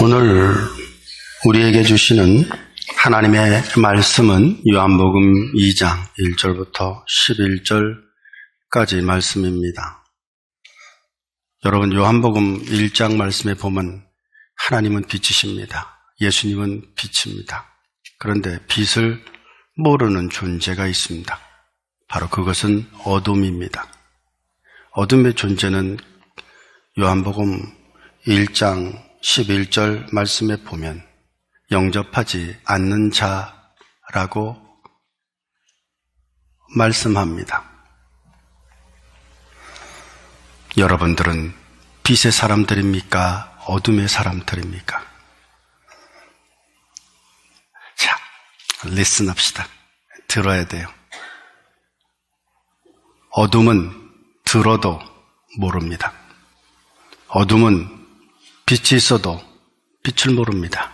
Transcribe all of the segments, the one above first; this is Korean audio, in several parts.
오늘 우리에게 주시는 하나님의 말씀은 요한복음 2장 1절부터 11절까지 말씀입니다. 여러분, 요한복음 1장 말씀에 보면 하나님은 빛이십니다. 예수님은 빛입니다. 그런데 빛을 모르는 존재가 있습니다. 바로 그것은 어둠입니다. 어둠의 존재는 요한복음 1장 11절 말씀에 보면 영접하지 않는 자라고 말씀합니다. 여러분들은 빛의 사람들입니까? 어둠의 사람들입니까? 자, 리슨 합시다. 들어야 돼요. 어둠은 들어도 모릅니다. 어둠은 빛이 있어도 빛을 모릅니다.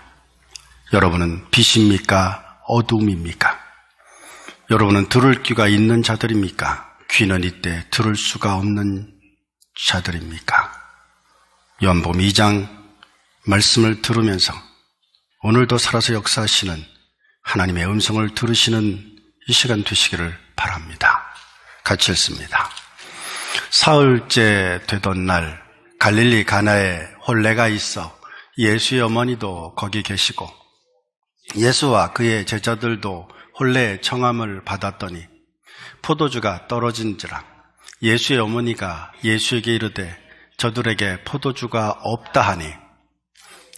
여러분은 빛입니까? 어둠입니까? 여러분은 들을 귀가 있는 자들입니까? 귀는 이때 들을 수가 없는 자들입니까? 요한복음 2장 말씀을 들으면서 오늘도 살아서 역사하시는 하나님의 음성을 들으시는 이 시간 되시기를 바랍니다. 같이 읽습니다. 사흘째 되던 날 갈릴리 가나에 혼례가 있어 예수의 어머니도 거기 계시고 예수와 그의 제자들도 혼례의 청함을 받았더니 포도주가 떨어진지라 예수의 어머니가 예수에게 이르되 저들에게 포도주가 없다 하니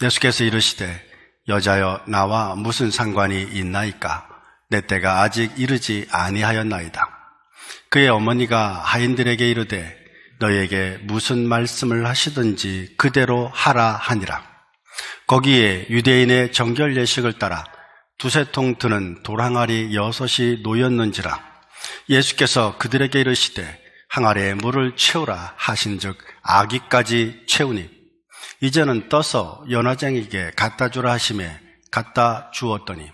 예수께서 이르시되 여자여 나와 무슨 상관이 있나이까 내 때가 아직 이르지 아니하였나이다. 그의 어머니가 하인들에게 이르되 너희에게 무슨 말씀을 하시든지 그대로 하라 하니라. 거기에 유대인의 정결 예식을 따라 두세 통 드는 돌항아리 6이 놓였는지라. 예수께서 그들에게 이르시되 항아리에 물을 채우라 하신즉 아기까지 채우니 이제는 떠서 연회장에게 갖다 주라 하시매 갖다 주었더니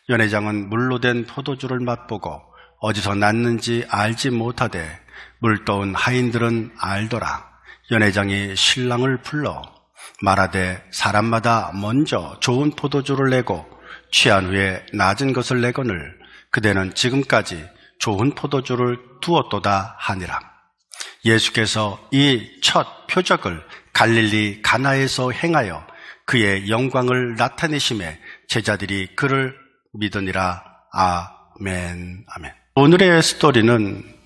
연회장은 물로 된 포도주를 맛보고 어디서 났는지 알지 못하되 물 떠온 하인들은 알더라. 연회장이 신랑을 불러 말하되 사람마다 먼저 좋은 포도주를 내고 취한 후에 낮은 것을 내거늘 그대는 지금까지 좋은 포도주를 두었도다 하니라. 예수께서 이 첫 표적을 갈릴리 가나에서 행하여 그의 영광을 나타내심에 제자들이 그를 믿으니라. 아멘. 아멘. 오늘의 스토리는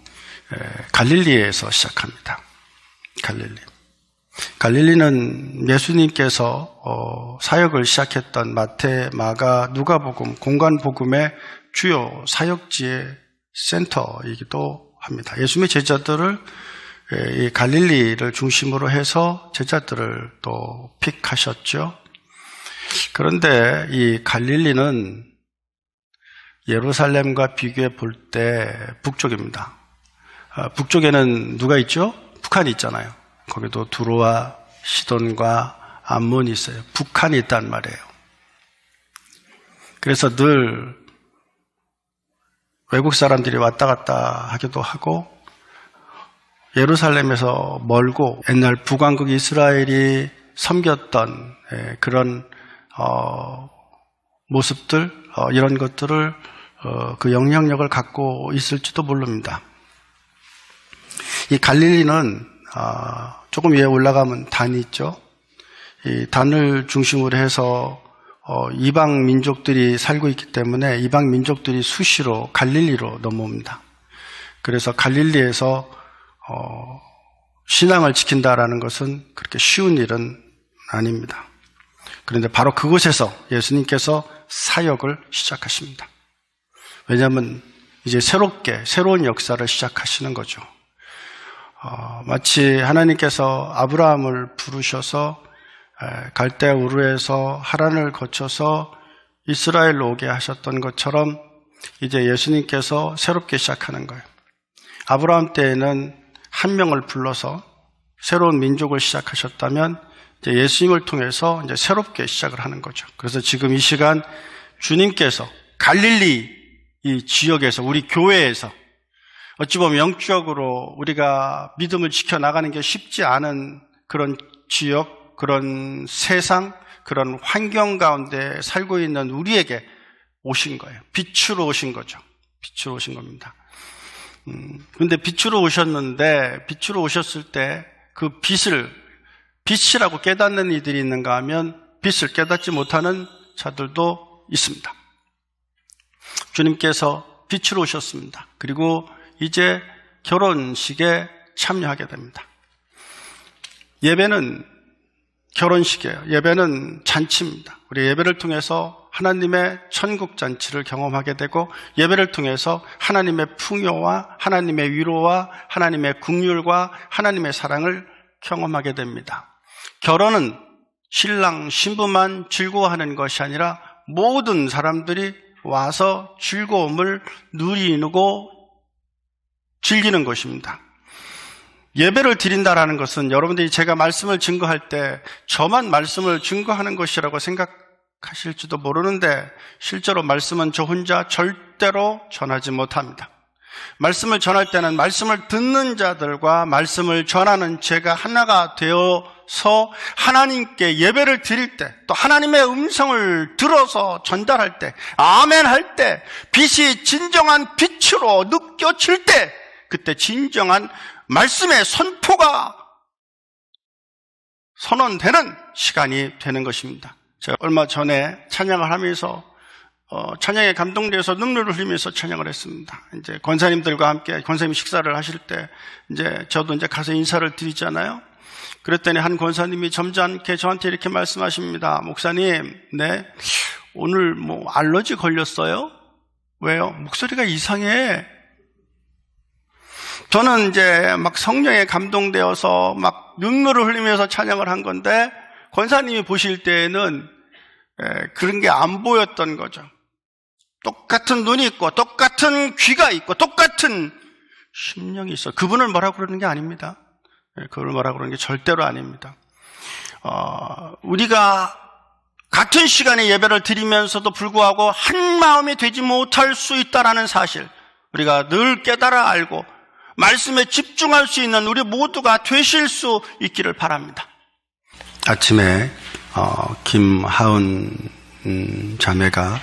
갈릴리에서 시작합니다. 갈릴리는 예수님께서 사역을 시작했던 마태, 마가, 누가복음, 공관복음의 주요 사역지의 센터이기도 합니다. 예수님의 제자들을 이 갈릴리를 중심으로 해서 제자들을 또 픽하셨죠. 그런데 이 갈릴리는 예루살렘과 비교해 볼 때 북쪽입니다. 북쪽에는 누가 있죠? 북한이 있잖아요. 거기도 두로와 시돈과 암몬이 있어요. 북한이 있단 말이에요. 그래서 늘 외국 사람들이 왔다 갔다 하기도 하고 예루살렘에서 멀고 옛날 북왕국 이스라엘이 섬겼던 그런 모습들 이런 것들을 그 영향력을 갖고 있을지도 모릅니다. 이 갈릴리는 조금 위에 올라가면 단이 있죠. 이 단을 중심으로 해서 이방 민족들이 살고 있기 때문에 이방 민족들이 수시로 갈릴리로 넘어옵니다. 그래서 갈릴리에서 신앙을 지킨다라는 것은 그렇게 쉬운 일은 아닙니다. 그런데 바로 그곳에서 예수님께서 사역을 시작하십니다. 왜냐하면 이제 새로운 역사를 시작하시는 거죠. 마치 하나님께서 아브라함을 부르셔서 갈대아 우르에서 하란을 거쳐서 이스라엘로 오게 하셨던 것처럼 이제 예수님께서 새롭게 시작하는 거예요. 아브라함 때에는 한 명을 불러서 새로운 민족을 시작하셨다면 이제 예수님을 통해서 이제 새롭게 시작을 하는 거죠. 그래서 지금 이 시간 주님께서 갈릴리 이 지역에서 우리 교회에서 어찌 보면 영적으로 우리가 믿음을 지켜나가는 게 쉽지 않은 그런 지역, 그런 세상, 그런 환경 가운데 살고 있는 우리에게 오신 거예요. 빛으로 오신 거죠. 빛으로 오신 겁니다. 근데 빛으로 오셨는데, 빛으로 오셨을 때 그 빛이라고 깨닫는 이들이 있는가 하면 빛을 깨닫지 못하는 자들도 있습니다. 주님께서 빛으로 오셨습니다. 그리고 이제 결혼식에 참여하게 됩니다. 예배는 결혼식이에요. 예배는 잔치입니다. 우리 예배를 통해서 하나님의 천국 잔치를 경험하게 되고, 예배를 통해서 하나님의 풍요와 하나님의 위로와 하나님의 긍휼과 하나님의 사랑을 경험하게 됩니다. 결혼은 신랑 신부만 즐거워하는 것이 아니라 모든 사람들이 와서 즐거움을 누리고 즐기는 것입니다. 예배를 드린다라는 것은 여러분들이 제가 말씀을 증거할 때 저만 말씀을 증거하는 것이라고 생각하실지도 모르는데, 실제로 말씀은 저 혼자 절대로 전하지 못합니다. 말씀을 전할 때는 말씀을 듣는 자들과 말씀을 전하는 제가 하나가 되어서 하나님께 예배를 드릴 때, 또 하나님의 음성을 들어서 전달할 때, 아멘 할 때, 빛이 진정한 빛으로 느껴질 때, 그때 진정한 말씀의 선포가 선언되는 시간이 되는 것입니다. 제가 얼마 전에 찬양을 하면서 찬양에 감동되어서 눈물을 흘리면서 찬양을 했습니다. 이제 권사님들과 함께 권사님 식사를 하실 때 이제 저도 이제 가서 인사를 드리잖아요. 그랬더니 한 권사님이 점잖게 저한테 이렇게 말씀하십니다. 목사님, 네, 오늘 알러지 걸렸어요? 왜요? 목소리가 이상해. 저는 이제 막 성령에 감동되어서 막 눈물을 흘리면서 찬양을 한 건데, 권사님이 보실 때에는 그런 게 안 보였던 거죠. 똑같은 눈이 있고 똑같은 귀가 있고 똑같은 심령이 있어. 그분을 뭐라고 그러는 게 아닙니다. 그분을 뭐라고 그러는 게 절대로 아닙니다. 우리가 같은 시간에 예배를 드리면서도 불구하고 한 마음이 되지 못할 수 있다는 사실, 우리가 늘 깨달아 알고 말씀에 집중할 수 있는 우리 모두가 되실 수 있기를 바랍니다. 아침에 김하은 자매가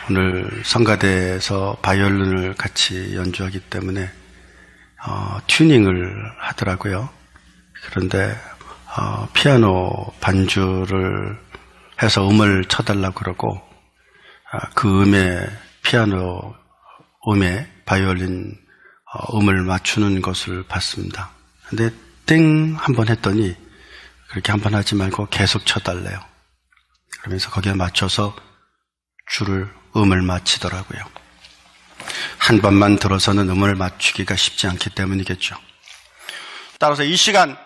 오늘 성가대에서 바이올린을 같이 연주하기 때문에 튜닝을 하더라고요. 그런데 피아노 반주를 해서 음을 쳐달라고 그러고, 그 음에 피아노 음에 바이올린 음을 맞추는 것을 봤습니다. 근데 땡 한번 했더니 그렇게 한번 하지 말고 계속 쳐달래요. 그러면서 거기에 맞춰서 음을 맞히더라고요. 한 번만 들어서는 음을 맞추기가 쉽지 않기 때문이겠죠. 따라서 이 시간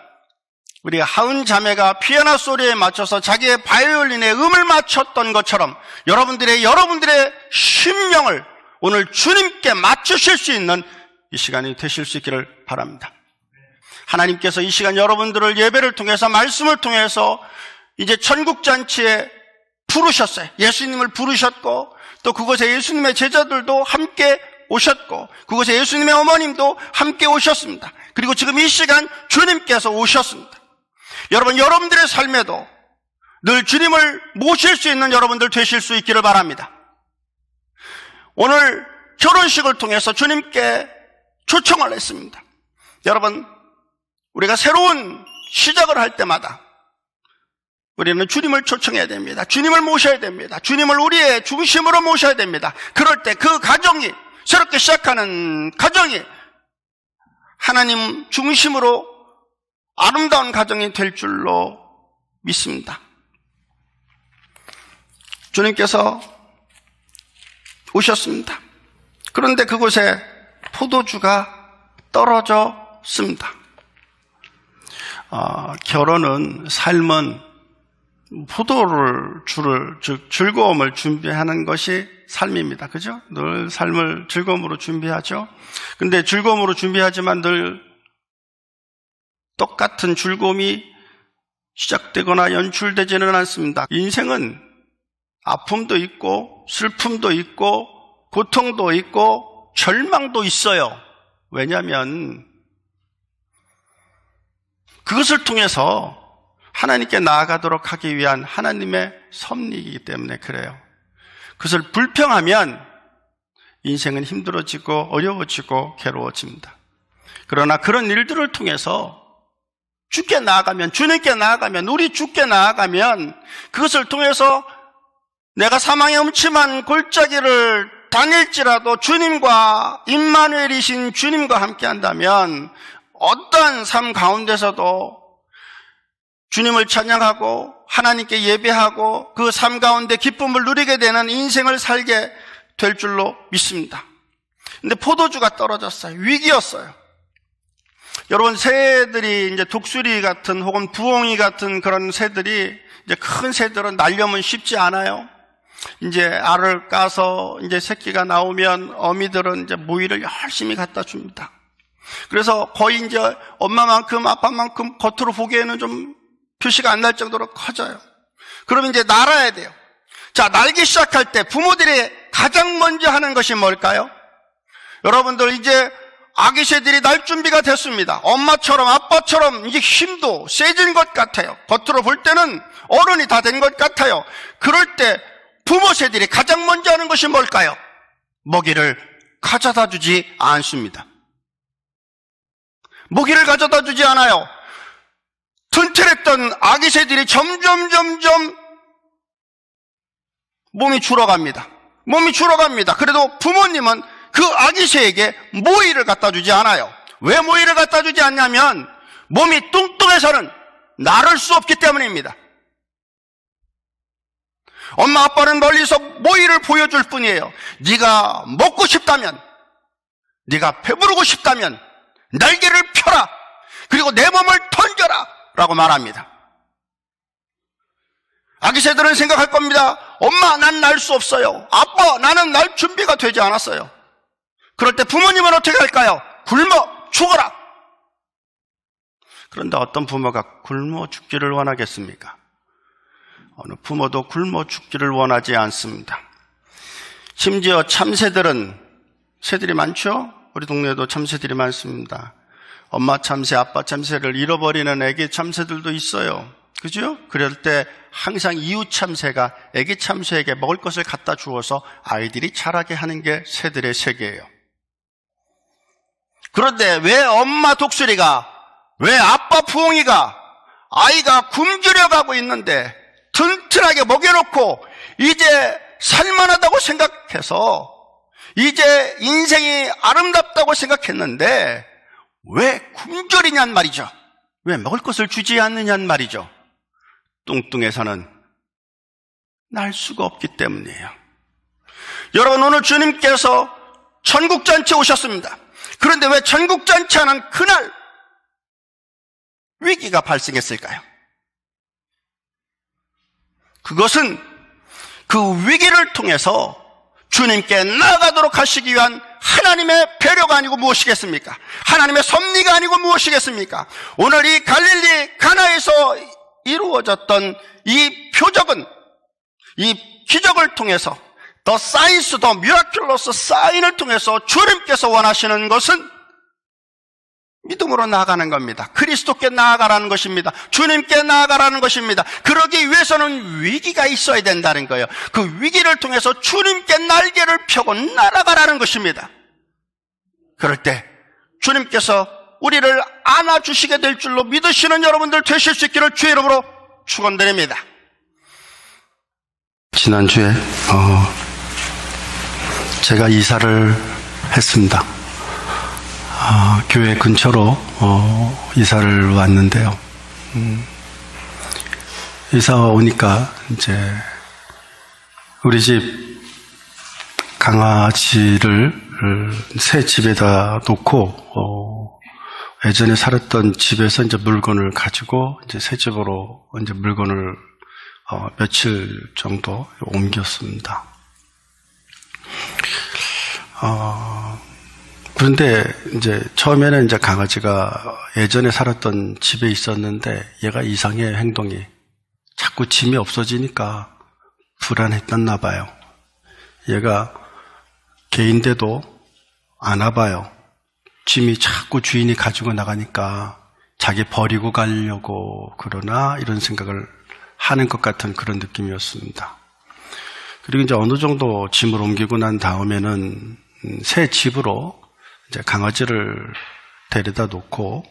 우리 하은 자매가 피아노 소리에 맞춰서 자기의 바이올린에 음을 맞췄던 것처럼 여러분들의 심령을 오늘 주님께 맞추실 수 있는 이 시간이 되실 수 있기를 바랍니다. 하나님께서 이 시간 여러분들을 예배를 통해서 말씀을 통해서 이제 천국잔치에 부르셨어요. 예수님을 부르셨고, 또 그곳에 예수님의 제자들도 함께 오셨고, 그곳에 예수님의 어머님도 함께 오셨습니다. 그리고 지금 이 시간 주님께서 오셨습니다. 여러분들의 삶에도 늘 주님을 모실 수 있는 여러분들 되실 수 있기를 바랍니다. 오늘 결혼식을 통해서 주님께 초청을 했습니다. 여러분, 우리가 새로운 시작을 할 때마다 우리는 주님을 초청해야 됩니다. 주님을 모셔야 됩니다. 주님을 우리의 중심으로 모셔야 됩니다. 그럴 때 그 가정이, 새롭게 시작하는 가정이 하나님 중심으로 아름다운 가정이 될 줄로 믿습니다. 주님께서 오셨습니다. 그런데 그곳에 포도주가 떨어졌습니다. 결혼은, 삶은 즉 즐거움을 준비하는 것이 삶입니다. 그죠? 늘 삶을 즐거움으로 준비하죠. 근데 즐거움으로 준비하지만 늘 똑같은 즐거움이 시작되거나 연출되지는 않습니다. 인생은 아픔도 있고 슬픔도 있고 고통도 있고 절망도 있어요. 왜냐하면 그것을 통해서 하나님께 나아가도록 하기 위한 하나님의 섭리이기 때문에 그래요. 그것을 불평하면 인생은 힘들어지고 어려워지고 괴로워집니다. 그러나 그런 일들을 통해서 주께 나아가면, 주님께 나아가면, 우리 주께 나아가면 그것을 통해서 내가 사망의 음침한 골짜기를 다닐지라도 주님과 임마누엘이신 주님과 함께 한다면 어떠한 삶 가운데서도 주님을 찬양하고 하나님께 예배하고 그 삶 가운데 기쁨을 누리게 되는 인생을 살게 될 줄로 믿습니다. 근데 포도주가 떨어졌어요. 위기였어요. 여러분, 새들이 이제 독수리 같은 혹은 부엉이 같은 그런 새들이 이제 큰 새들은 날려면 쉽지 않아요. 이제 알을 까서 이제 새끼가 나오면 어미들은 이제 모이를 열심히 갖다 줍니다. 그래서 거의 이제 엄마만큼 아빠만큼 겉으로 보기에는 좀 표시가 안 날 정도로 커져요. 그럼 이제 날아야 돼요. 자, 날기 시작할 때 부모들이 가장 먼저 하는 것이 뭘까요? 여러분들, 이제 아기 새들이 날 준비가 됐습니다. 엄마처럼 아빠처럼 이제 힘도 세진 것 같아요. 겉으로 볼 때는 어른이 다 된 것 같아요. 그럴 때 부모 새들이 가장 먼저 하는 것이 뭘까요? 먹이를 가져다 주지 않습니다. 먹이를 가져다 주지 않아요. 튼튼했던 아기 새들이 점점 몸이 줄어갑니다. 그래도 부모님은 그 아기 새에게 모이를 갖다 주지 않아요. 왜 모이를 갖다 주지 않냐면 몸이 뚱뚱해서는 나를 수 없기 때문입니다. 엄마 아빠는 멀리서 모이를 보여줄 뿐이에요. 네가 먹고 싶다면, 네가 배부르고 싶다면 날개를 펴라, 그리고 내 몸을 던져라 라고 말합니다. 아기 새들은 생각할 겁니다. 엄마, 난 날 수 없어요. 아빠, 나는 날 준비가 되지 않았어요. 그럴 때 부모님은 어떻게 할까요? 굶어 죽어라. 그런데 어떤 부모가 굶어 죽기를 원하겠습니까? 어느 부모도 굶어 죽기를 원하지 않습니다. 심지어 참새들은, 새들이 많죠? 우리 동네에도 참새들이 많습니다. 엄마 참새, 아빠 참새를 잃어버리는 애기 참새들도 있어요. 그죠? 그럴 때 항상 이웃 참새가 애기 참새에게 먹을 것을 갖다 주어서 아이들이 자라게 하는 게 새들의 세계예요. 그런데 왜 엄마 독수리가, 왜 아빠 부엉이가 아이가 굶주려 가고 있는데 튼튼하게 먹여놓고 이제 살만하다고 생각해서 이제 인생이 아름답다고 생각했는데 왜 굶주리냔 말이죠. 왜 먹을 것을 주지 않느냔 말이죠. 뚱뚱해서는 날 수가 없기 때문이에요. 여러분, 오늘 주님께서 천국잔치에 오셨습니다. 그런데 왜 천국잔치하는 그날 위기가 발생했을까요? 그것은 그 위기를 통해서 주님께 나아가도록 하시기 위한 하나님의 배려가 아니고 무엇이겠습니까? 하나님의 섭리가 아니고 무엇이겠습니까? 오늘 이 갈릴리 가나에서 이루어졌던 이 표적은, 이 기적을 통해서, 더 사인스, 더 미라큘러스 사인을 통해서 주님께서 원하시는 것은 믿음으로 나아가는 겁니다. 그리스도께 나아가라는 것입니다. 주님께 나아가라는 것입니다. 그러기 위해서는 위기가 있어야 된다는 거예요. 그 위기를 통해서 주님께 날개를 펴고 날아가라는 것입니다. 그럴 때 주님께서 우리를 안아주시게 될 줄로 믿으시는 여러분들 되실 수 있기를 주의 이름으로 축원드립니다. 지난주에 제가 이사를 했습니다. 교회 근처로 이사를 왔는데요. 이사 오니까 이제 우리 집 강아지를 새 집에다 놓고 예전에 살았던 집에서 이제 물건을 가지고 이제 새 집으로 이제 물건을 며칠 정도 옮겼습니다. 그런데 이제 처음에는 이제 강아지가 예전에 살았던 집에 있었는데 얘가 이상해, 행동이. 자꾸 짐이 없어지니까 불안했었나 봐요. 얘가 개인데도 안 와봐요. 짐이 자꾸 주인이 가지고 나가니까 자기 버리고 가려고 그러나 이런 생각을 하는 것 같은 그런 느낌이었습니다. 그리고 이제 어느 정도 짐을 옮기고 난 다음에는 새 집으로 이제 강아지를 데려다 놓고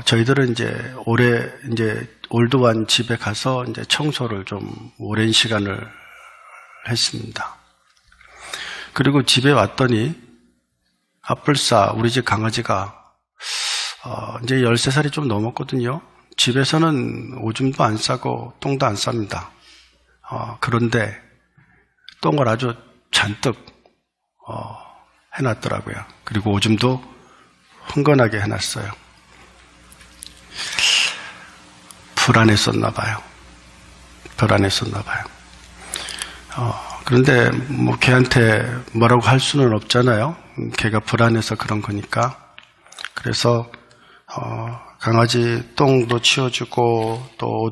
저희들은 이제 올해 이제 올드완 집에 가서 이제 청소를 좀 오랜 시간을 했습니다. 그리고 집에 왔더니 아뿔싸 우리 집 강아지가 이제 13살이 좀 넘었거든요. 집에서는 오줌도 안 싸고 똥도 안 쌉니다. 그런데 똥을 아주 잔뜩 해놨더라고요. 그리고 오줌도 흥건하게 해놨어요. 불안했었나 봐요. 그런데 뭐 걔한테 뭐라고 할 수는 없잖아요. 걔가 불안해서 그런 거니까. 그래서 강아지 똥도 치워주고 또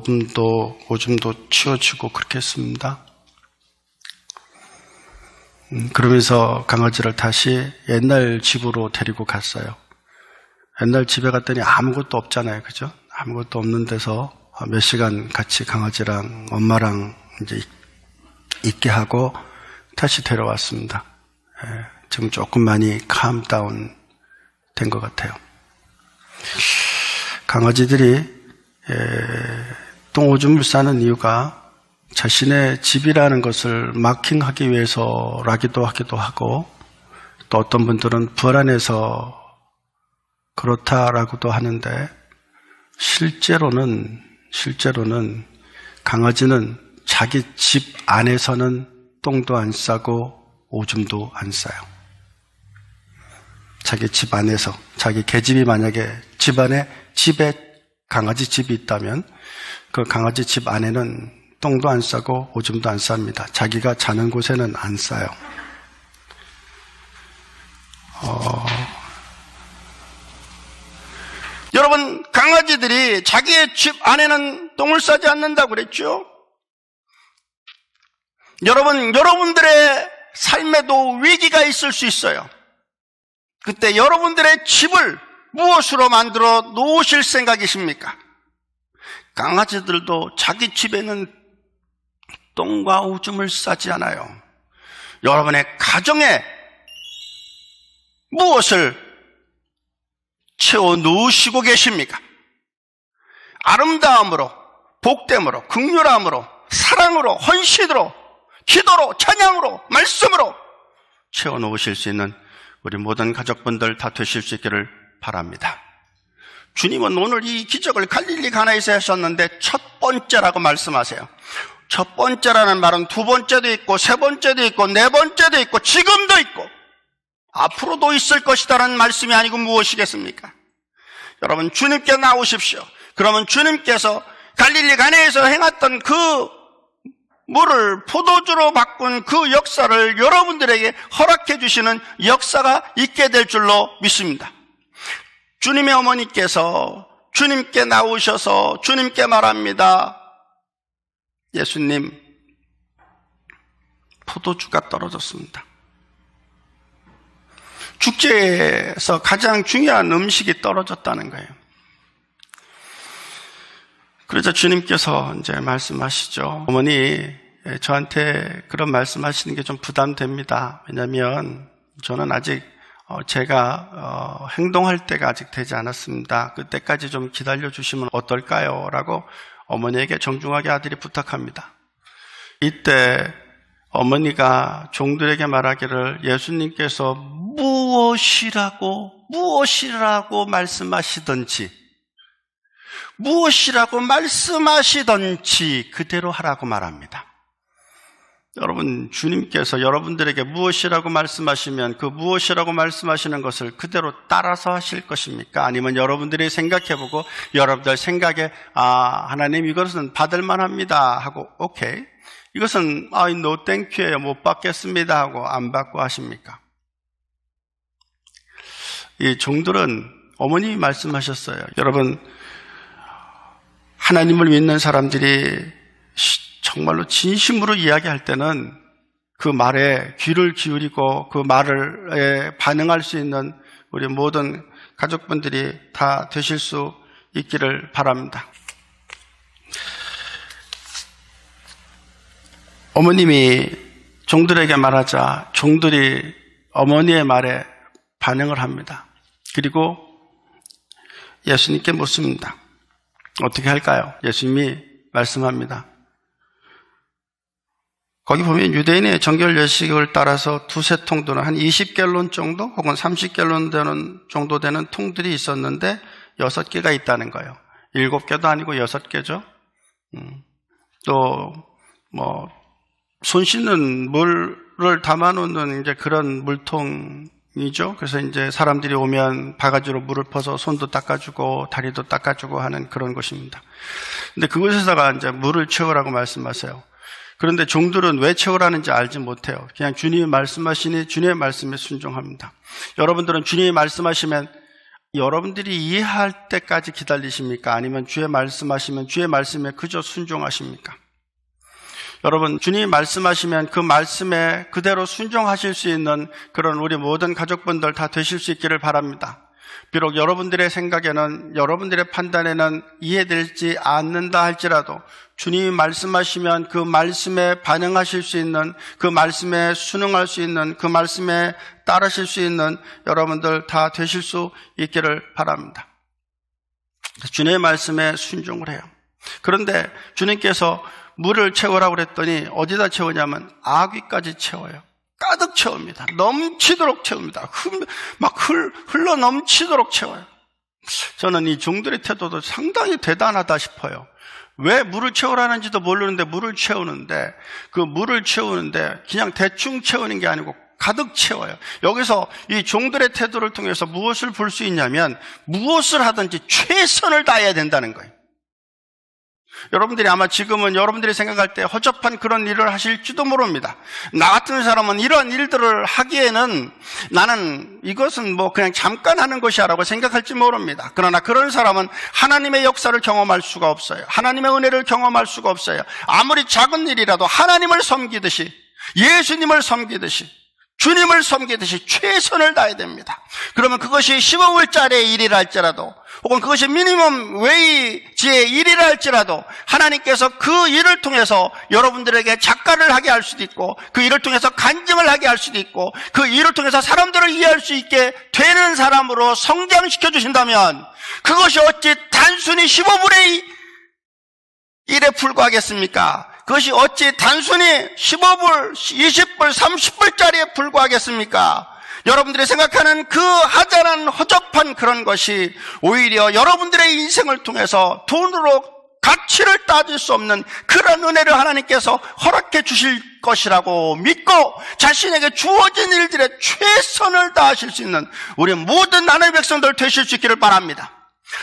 오줌도 치워주고 그렇게 했습니다. 그러면서 강아지를 다시 옛날 집으로 데리고 갔어요. 옛날 집에 갔더니 아무것도 없잖아요. 그죠? 아무것도 없는 데서 몇 시간 같이 강아지랑 엄마랑 이제 있게 하고 다시 데려왔습니다. 지금 조금 많이 캄다운 된 것 같아요. 강아지들이 똥오줌을 싸는 이유가 자신의 집이라는 것을 마킹하기 위해서라기도 하기도 하고 또 어떤 분들은 불안해서 그렇다라고도 하는데 실제로는 강아지는 자기 집 안에서는 똥도 안 싸고 오줌도 안 싸요. 자기 집 안에서 자기 개집이 만약에 집에 강아지 집이 있다면 그 강아지 집 안에는 똥도 안 싸고 오줌도 안 쌉니다. 자기가 자는 곳에는 안 싸요. 여러분, 강아지들이 자기의 집 안에는 똥을 싸지 않는다고 그랬죠? 여러분들의 삶에도 위기가 있을 수 있어요. 그때 여러분들의 집을 무엇으로 만들어 놓으실 생각이십니까? 강아지들도 자기 집에는 똥과 오줌을 싸지 않아요. 여러분의 가정에 무엇을 채워 넣으시고 계십니까? 아름다움으로, 복됨으로, 긍휼함으로, 사랑으로, 헌신으로, 기도로, 찬양으로, 말씀으로 채워 놓으실 수 있는 우리 모든 가족분들 다 되실 수 있기를 바랍니다. 주님은 오늘 이 기적을 갈릴리 가나에서 하셨는데 첫 번째라고 말씀하세요. 첫 번째라는 말은 두 번째도 있고 세 번째도 있고 네 번째도 있고 지금도 있고 앞으로도 있을 것이다라는 말씀이 아니고 무엇이겠습니까? 여러분, 주님께 나오십시오. 그러면 주님께서 갈릴리 가나에서 행했던 그 물을 포도주로 바꾼 그 역사를 여러분들에게 허락해 주시는 역사가 있게 될 줄로 믿습니다. 주님의 어머니께서 주님께 나오셔서 주님께 말합니다. 예수님, 포도주가 떨어졌습니다. 축제에서 가장 중요한 음식이 떨어졌다는 거예요. 그래서 주님께서 이제 말씀하시죠. 어머니, 저한테 그런 말씀하시는 게 좀 부담됩니다. 왜냐하면 저는 아직 제가 행동할 때가 아직 되지 않았습니다. 그때까지 좀 기다려 주시면 어떨까요? 라고 어머니에게 정중하게 아들이 부탁합니다. 이때 어머니가 종들에게 말하기를 예수님께서 무엇이라고 말씀하시던지 그대로 하라고 말합니다. 여러분, 주님께서 여러분들에게 무엇이라고 말씀하시면 그 무엇이라고 말씀하시는 것을 그대로 따라서 하실 것입니까? 아니면 여러분들이 생각해보고 여러분들 생각에 하나님 이것은 받을 만합니다 하고 오케이, 이것은 no thank you예요, 못 받겠습니다 하고 안 받고 하십니까? 이 종들은 어머님이 말씀하셨어요. 여러분, 하나님을 믿는 사람들이 정말로 진심으로 이야기할 때는 그 말에 귀를 기울이고 그 말에 반응할 수 있는 우리 모든 가족분들이 다 되실 수 있기를 바랍니다. 어머님이 종들에게 말하자 종들이 어머니의 말에 반응을 합니다. 그리고 예수님께 묻습니다. 어떻게 할까요? 예수님이 말씀합니다. 거기 보면 유대인의 정결 예식을 따라서 두세 통 되는 한 20갤론 정도 혹은 30갤론 정도 되는 통들이 있었는데 6개가 있다는 거예요. 7개도 아니고 6개죠. 또 손 씻는 물을 담아놓는 이제 그런 물통이죠. 그래서 이제 사람들이 오면 바가지로 물을 퍼서 손도 닦아주고 다리도 닦아주고 하는 그런 곳입니다. 근데 그곳에다가 이제 물을 채우라고 말씀하세요. 그런데 종들은 왜 채우라는지 알지 못해요. 그냥 주님이 말씀하시니 주님의 말씀에 순종합니다. 여러분들은 주님이 말씀하시면 여러분들이 이해할 때까지 기다리십니까? 아니면 주의 말씀하시면 주의 말씀에 그저 순종하십니까? 여러분, 주님이 말씀하시면 그 말씀에 그대로 순종하실 수 있는 그런 우리 모든 가족분들 다 되실 수 있기를 바랍니다. 비록 여러분들의 생각에는, 여러분들의 판단에는 이해되지 않는다 할지라도 주님이 말씀하시면 그 말씀에 반응하실 수 있는, 그 말씀에 순응할 수 있는, 그 말씀에 따르실 수 있는 여러분들 다 되실 수 있기를 바랍니다. 주님의 말씀에 순종을 해요. 그런데 주님께서 물을 채우라고 그랬더니 어디다 채우냐면 아귀까지 채워요. 가득 채웁니다. 넘치도록 채웁니다. 막 흘러 넘치도록 채워요. 저는 이 종들의 태도도 상당히 대단하다 싶어요. 왜 물을 채우라는지도 모르는데 물을 채우는데, 그 물을 채우는데 그냥 대충 채우는 게 아니고 가득 채워요. 여기서 이 종들의 태도를 통해서 무엇을 볼 수 있냐면 무엇을 하든지 최선을 다해야 된다는 거예요. 여러분들이 아마 지금은 여러분들이 생각할 때 허접한 그런 일을 하실지도 모릅니다. 나 같은 사람은 이런 일들을 하기에는 나는 이것은 그냥 잠깐 하는 것이야 라고 생각할지 모릅니다. 그러나 그런 사람은 하나님의 역사를 경험할 수가 없어요. 하나님의 은혜를 경험할 수가 없어요. 아무리 작은 일이라도 하나님을 섬기듯이, 예수님을 섬기듯이, 주님을 섬기듯이 최선을 다해야 됩니다. 그러면 그것이 15불짜리의 일이라 할지라도, 혹은 그것이 미니멈 웨이지의 일이라 할지라도 하나님께서 그 일을 통해서 여러분들에게 작가를 하게 할 수도 있고, 그 일을 통해서 간증을 하게 할 수도 있고, 그 일을 통해서 사람들을 이해할 수 있게 되는 사람으로 성장시켜 주신다면 그것이 어찌 단순히 15불의 일에 불과하겠습니까? 그것이 어찌 단순히 15불, 20불, 30불짜리에 불과하겠습니까? 여러분들이 생각하는 그 하찮은 허접한 그런 것이 오히려 여러분들의 인생을 통해서 돈으로 가치를 따질 수 없는 그런 은혜를 하나님께서 허락해 주실 것이라고 믿고 자신에게 주어진 일들에 최선을 다하실 수 있는 우리 모든 하나님의 백성들 되실 수 있기를 바랍니다.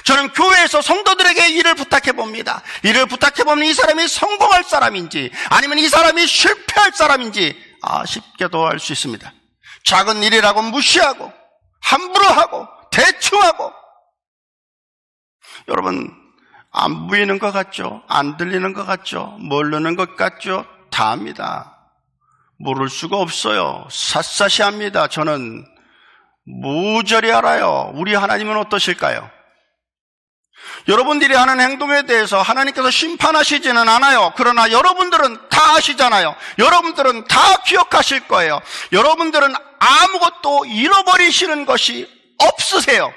저는 교회에서 성도들에게 일을 부탁해 봅니다. 일을 부탁해 보면 이 사람이 성공할 사람인지 아니면 이 사람이 실패할 사람인지 쉽게도 알 수 있습니다. 작은 일이라고 무시하고 함부로 하고 대충 하고, 여러분 안 보이는 것 같죠? 안 들리는 것 같죠? 모르는 것 같죠? 다 압니다. 모를 수가 없어요. 샅샅이 압니다. 저는 무절히 알아요. 우리 하나님은 어떠실까요? 여러분들이 하는 행동에 대해서 하나님께서 심판하시지는 않아요. 그러나 여러분들은 다 아시잖아요. 여러분들은 다 기억하실 거예요. 여러분들은 아무것도 잃어버리시는 것이 없으세요.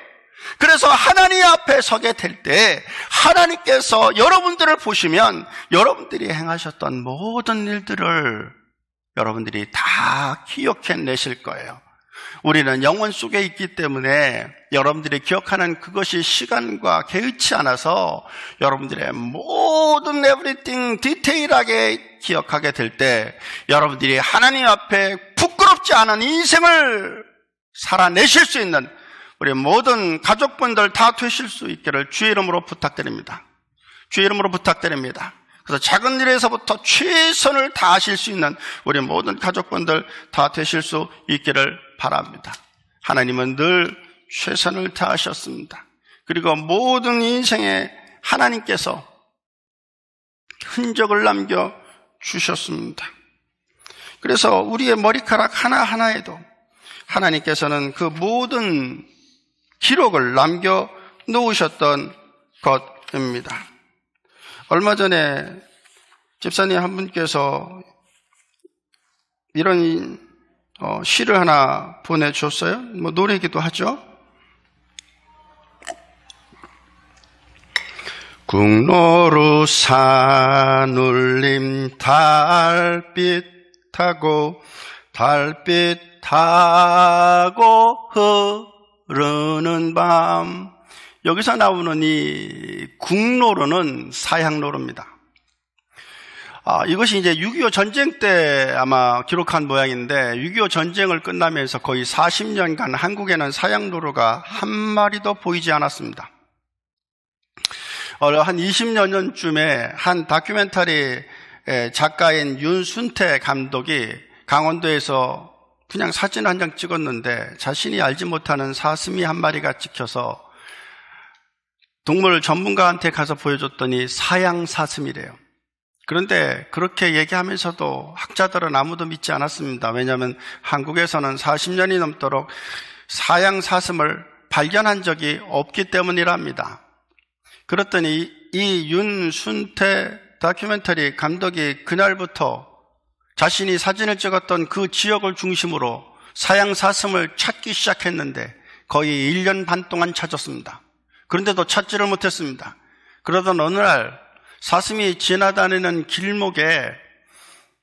그래서 하나님 앞에 서게 될 때 하나님께서 여러분들을 보시면 여러분들이 행하셨던 모든 일들을 여러분들이 다 기억해내실 거예요. 우리는 영혼 속에 있기 때문에 여러분들이 기억하는 그것이 시간과 개의치 않아서 여러분들의 모든 에브리띵 디테일하게 기억하게 될 때 여러분들이 하나님 앞에 부끄럽지 않은 인생을 살아내실 수 있는 우리 모든 가족분들 다 되실 수 있기를 주의 이름으로 부탁드립니다. 주의 이름으로 부탁드립니다. 그래서 작은 일에서부터 최선을 다하실 수 있는 우리 모든 가족분들 다 되실 수 있기를 바랍니다. 하나님은 늘 최선을 다하셨습니다. 그리고 모든 인생에 하나님께서 흔적을 남겨주셨습니다. 그래서 우리의 머리카락 하나하나에도 하나님께서는 그 모든 기록을 남겨 놓으셨던 것입니다. 얼마 전에 집사님 한 분께서 이런 시를 하나 보내줬어요. 노래이기도 하죠. 국로루 산울림 달빛 타고 흐르는 밤. 여기서 나오는 이 국로로는 사향로로입니다. 이것이 이제 6.25 전쟁 때 아마 기록한 모양인데 6.25 전쟁을 끝나면서 거의 40년간 한국에는 사향로로가 한 마리도 보이지 않았습니다. 한 20여 년쯤에 한 다큐멘터리 작가인 윤순태 감독이 강원도에서 그냥 사진 한 장 찍었는데 자신이 알지 못하는 사슴이 한 마리가 찍혀서 동물 전문가한테 가서 보여줬더니 사양사슴이래요. 그런데 그렇게 얘기하면서도 학자들은 아무도 믿지 않았습니다. 왜냐하면 한국에서는 40년이 넘도록 사양사슴을 발견한 적이 없기 때문이랍니다. 그랬더니 이 윤순태 다큐멘터리 감독이 그날부터 자신이 사진을 찍었던 그 지역을 중심으로 사양사슴을 찾기 시작했는데 거의 1년 반 동안 찾았습니다. 그런데도 찾지를 못했습니다. 그러던 어느 날 사슴이 지나다니는 길목에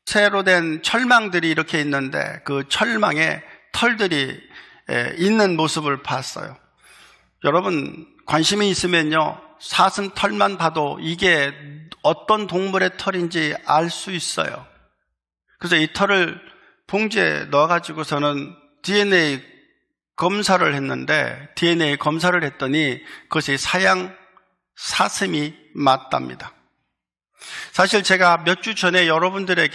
새로 된 철망들이 이렇게 있는데 그 철망에 털들이 있는 모습을 봤어요. 여러분 관심이 있으면요, 사슴 털만 봐도 이게 어떤 동물의 털인지 알 수 있어요. 그래서 이 털을 봉지에 넣어가지고서는 DNA 검사를 했는데 DNA 검사를 했더니 그것이 사양 사슴이 맞답니다. 사실 제가 몇 주 전에 여러분들의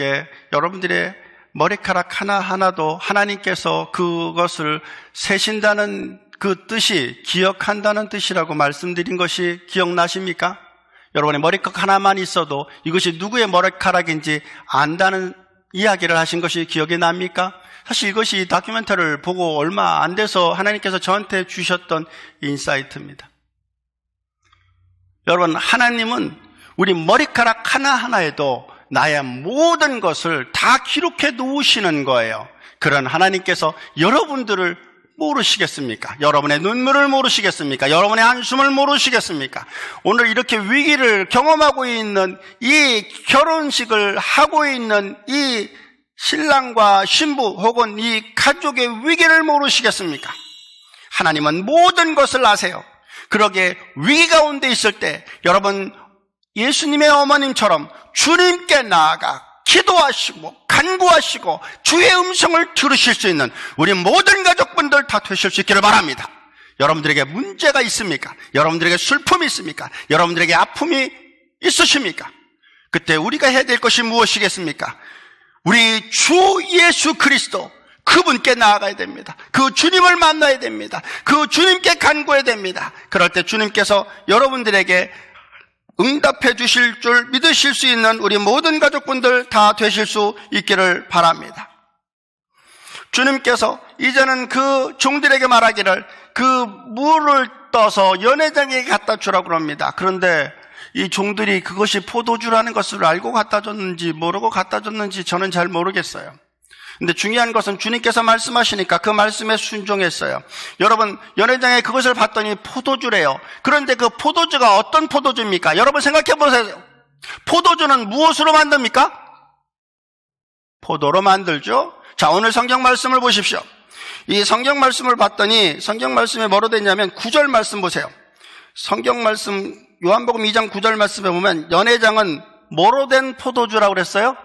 머리카락 하나하나도 하나님께서 그것을 세신다는 그 뜻이 기억한다는 뜻이라고 말씀드린 것이 기억나십니까? 여러분의 머리카락 하나만 있어도 이것이 누구의 머리카락인지 안다는 이야기를 하신 것이 기억이 납니까? 사실 이것이 다큐멘터리를 보고 얼마 안 돼서 하나님께서 저한테 주셨던 인사이트입니다. 여러분, 하나님은 우리 머리카락 하나하나에도 나의 모든 것을 다 기록해 놓으시는 거예요. 그런 하나님께서 여러분들을 모르시겠습니까? 여러분의 눈물을 모르시겠습니까? 여러분의 한숨을 모르시겠습니까? 오늘 이렇게 위기를 경험하고 있는 이 결혼식을 하고 있는 이 신랑과 신부 혹은 이 가족의 위기를 모르시겠습니까? 하나님은 모든 것을 아세요. 그러기에 위기 가운데 있을 때 여러분 예수님의 어머님처럼 주님께 나아가 기도하시고 간구하시고 주의 음성을 들으실 수 있는 우리 모든 가족분들 다 되실 수 있기를 바랍니다. 여러분들에게 문제가 있습니까? 여러분들에게 슬픔이 있습니까? 여러분들에게 아픔이 있으십니까? 그때 우리가 해야 될 것이 무엇이겠습니까? 우리 주 예수 그리스도 그분께 나아가야 됩니다. 그 주님을 만나야 됩니다. 그 주님께 간구해야 됩니다. 그럴 때 주님께서 여러분들에게 응답해 주실 줄 믿으실 수 있는 우리 모든 가족분들 다 되실 수 있기를 바랍니다. 주님께서 이제는 그 종들에게 말하기를 그 물을 떠서 연회장에게 갖다 주라고 합니다. 그런데 이 종들이 그것이 포도주라는 것을 알고 갖다 줬는지 모르고 갖다 줬는지 저는 잘 모르겠어요. 근데 중요한 것은 주님께서 말씀하시니까 그 말씀에 순종했어요. 여러분, 연회장에 그것을 봤더니 포도주래요. 그런데 그 포도주가 어떤 포도주입니까? 여러분 생각해 보세요. 포도주는 무엇으로 만듭니까? 포도로 만들죠. 자, 오늘 성경 말씀을 보십시오. 이 성경 말씀을 봤더니 성경 말씀에 뭐로 됐냐면 9절 말씀 보세요. 성경 말씀 요한복음 2장 9절 말씀에 보면 연회장은 뭐로 된 포도주라고 그랬어요?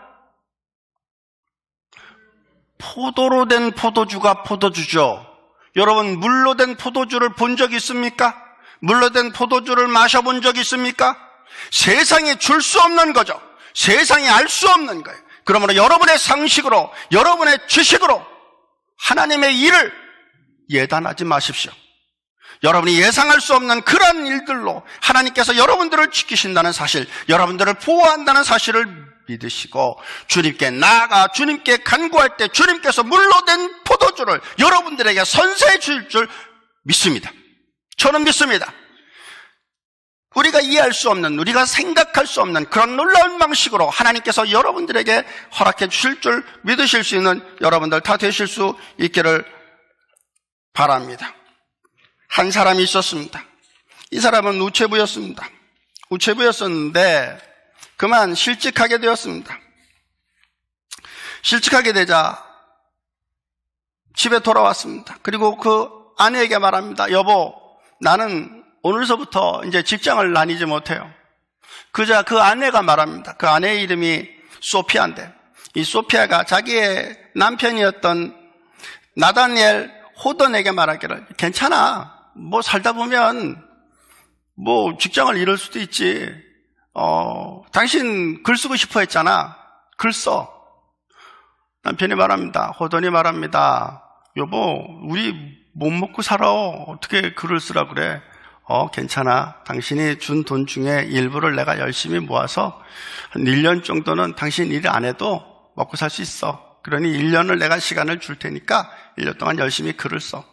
포도로 된 포도주가 포도주죠. 여러분, 물로 된 포도주를 본 적 있습니까? 물로 된 포도주를 마셔본 적 있습니까? 세상에 줄 수 없는 거죠. 세상에 알 수 없는 거예요. 그러므로 여러분의 상식으로, 여러분의 지식으로 하나님의 일을 예단하지 마십시오. 여러분이 예상할 수 없는 그런 일들로 하나님께서 여러분들을 지키신다는 사실, 여러분들을 보호한다는 사실을 믿으시고 주님께 나아가 주님께 간구할 때 주님께서 물로 된 포도주를 여러분들에게 선사해 주실 줄 믿습니다. 저는 믿습니다. 우리가 이해할 수 없는, 우리가 생각할 수 없는 그런 놀라운 방식으로 하나님께서 여러분들에게 허락해 주실 줄 믿으실 수 있는 여러분들 다 되실 수 있기를 바랍니다. 한 사람이 있었습니다. 이 사람은 우체부였습니다. 우체부였었는데 그만 실직하게 되었습니다. 실직하게 되자 집에 돌아왔습니다. 그리고 그 아내에게 말합니다. 여보, 나는 오늘서부터 이제 직장을 다니지 못해요. 그자 그 아내가 말합니다. 그 아내의 이름이 소피아인데 이 소피아가 자기의 남편이었던 나다니엘 호돈에게 말하기를 괜찮아. 뭐 살다 보면 뭐 직장을 잃을 수도 있지. 당신 글 쓰고 싶어 했잖아. 글 써. 남편이 말합니다. 호돈이 말합니다. 여보, 우리 못 먹고 살아. 어떻게 글을 쓰라 그래? 괜찮아. 당신이 준 돈 중에 일부를 내가 열심히 모아서 한 1년 정도는 당신 일 안 해도 먹고 살 수 있어. 그러니 1년을 내가 시간을 줄 테니까 1년 동안 열심히 글을 써.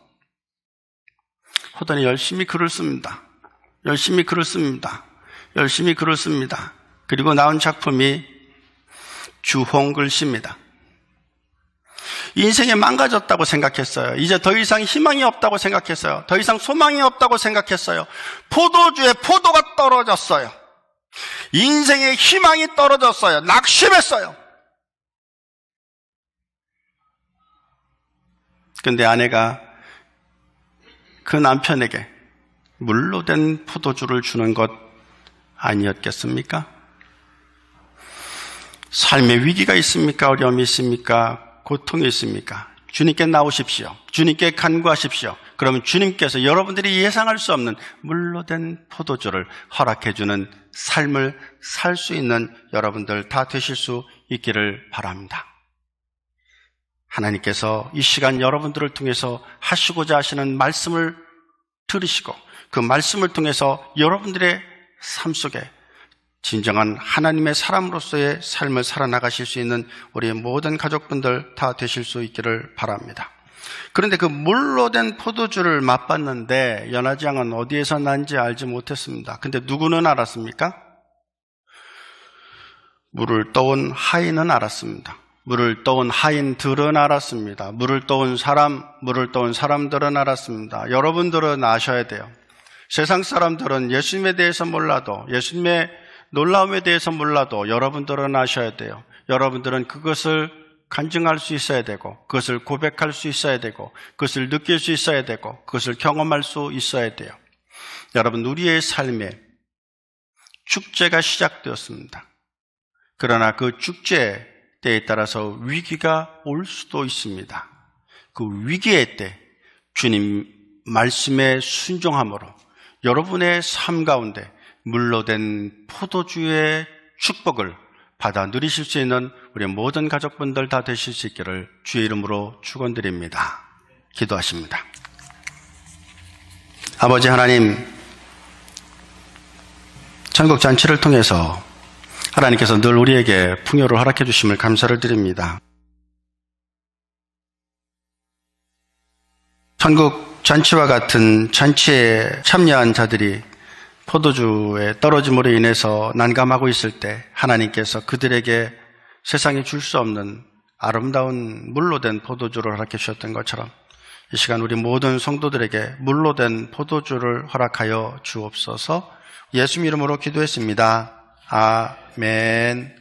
호돈이 열심히 글을 씁니다. 열심히 글을 씁니다. 열심히 글을 씁니다. 그리고 나온 작품이 주홍글씨입니다. 인생이 망가졌다고 생각했어요. 이제 더 이상 희망이 없다고 생각했어요. 더 이상 소망이 없다고 생각했어요. 포도주에 포도가 떨어졌어요. 인생의 희망이 떨어졌어요. 낙심했어요. 근데 아내가 그 남편에게 물로 된 포도주를 주는 것 아니었겠습니까? 삶의 위기가 있습니까? 어려움이 있습니까? 고통이 있습니까? 주님께 나오십시오. 주님께 간구하십시오. 그러면 주님께서 여러분들이 예상할 수 없는 물로 된 포도주를 허락해주는 삶을 살 수 있는 여러분들 다 되실 수 있기를 바랍니다. 하나님께서 이 시간 여러분들을 통해서 하시고자 하시는 말씀을 들으시고 그 말씀을 통해서 여러분들의 삶 속에 진정한 하나님의 사람으로서의 삶을 살아나가실 수 있는 우리 모든 가족분들 다 되실 수 있기를 바랍니다. 그런데 그 물로 된 포도주를 맛봤는데 연하지 양은 어디에서 난지 알지 못했습니다. 근데 누구는 알았습니까? 물을 떠온 하인은 알았습니다. 물을 떠온 하인들은 알았습니다. 물을 떠온 사람들은 알았습니다. 여러분들은 아셔야 돼요. 세상 사람들은 예수님에 대해서 몰라도, 예수님의 놀라움에 대해서 몰라도 여러분들은 아셔야 돼요. 여러분들은 그것을 간증할 수 있어야 되고, 그것을 고백할 수 있어야 되고, 그것을 느낄 수 있어야 되고, 그것을 경험할 수 있어야 돼요. 여러분, 우리의 삶에 축제가 시작되었습니다. 그러나 그 축제 때에 따라서 위기가 올 수도 있습니다. 그 위기의 때 주님 말씀에 순종함으로 여러분의 삶 가운데 물로 된 포도주의 축복을 받아 누리실 수 있는 우리 모든 가족분들 다 되실 수 있기를 주의 이름으로 축원드립니다. 기도하십니다. 아버지 하나님, 천국 잔치를 통해서 하나님께서 늘 우리에게 풍요를 허락해 주심을 감사를 드립니다. 천국 잔치와 같은 잔치에 참여한 자들이 포도주의 떨어짐으로 인해서 난감하고 있을 때 하나님께서 그들에게 세상에 줄 수 없는 아름다운 물로 된 포도주를 허락해 주셨던 것처럼 이 시간 우리 모든 성도들에게 물로 된 포도주를 허락하여 주옵소서. 예수 이름으로 기도했습니다. 아멘.